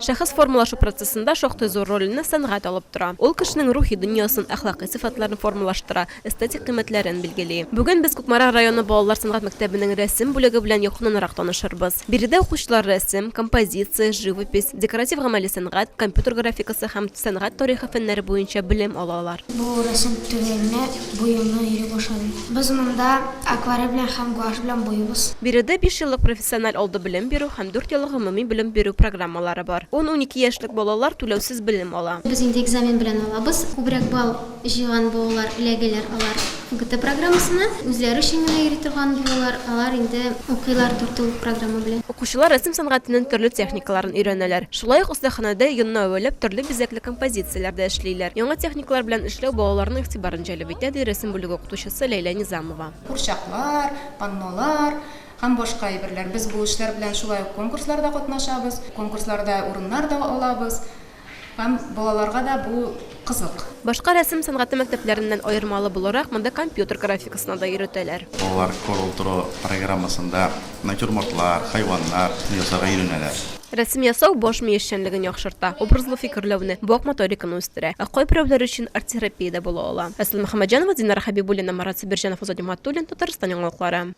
Шәхес формалашу процессында шактый зур рольне сәнгать алып тора. Ул кешенең рухи дөньясын, әхлакый сыйфатларын формалаштыра, эстетик кыйммәтләрен билгели. Бүген без Кукмара районы балалар сәнгать мәктәбенең рәсем бүлеге белән якыннанрак танышырбыз. Биредә укучылар рәсем, композиция, живопись, декоротив-гамәли сәнгать, компьютер графикасы һәм сәнгать тарихы фәннәре буенча белем алалар. Бу рәсем түгелне буяны йөри башлады. Без монда акварель белән һәм гуашь белән буйбыз. Биредә 5 еллык профессиональ алды белем бирү һәм 4 еллык гомуми белем бирү программалары бар. 10-12 яшьлек балалар түләүсез белем ала. Без инде экзамен белән алабыз. Күбрәк бал җыйган балалар, әлегеләр алар ФГТ программасына, үзләре өчен генә йөри торган балалар, алар инде укулар 4 ел программа белән. Укучылар рәсем сәнгатенең төрле техникаларын өйрәнәләр. Шулай ук остаханәдә елны әвәләп төрле бизәкле композицияләрдә эшлиләр. Яңа техникалар белән эшләү балаларның игътибарын җәлеп итә, ди рәсем бүлеге укытучысы Ләйлә Низамова. Курчаклар, паннолар һәм башка әйберләр. Без бу эшләр белән шулай ук конкурсларда катнашабыз, конкурсларда урыннар да алабыз. Һәм балаларга да бу кызык. Башка рәсем сәнгате мәктәпләреннән аермалы буларак, монда компьютер графикасына да өйрәтәләр. Балалар корылтыру программасында натюрмортлар, хайваннар ясарга өйрәнәләр. Рәсем ясау баш мие эшчәнлеген яхшырта, образлы фикерләүне, бак моториканы үстерә. Ә кай берәүләр өчен арт-терапия да була ала. Әсел Мөхәммәтҗанова, Динара Хәбибуллина, Марат Сибирҗанов, Азат Иматтуллин, Татарстан яңалыклары.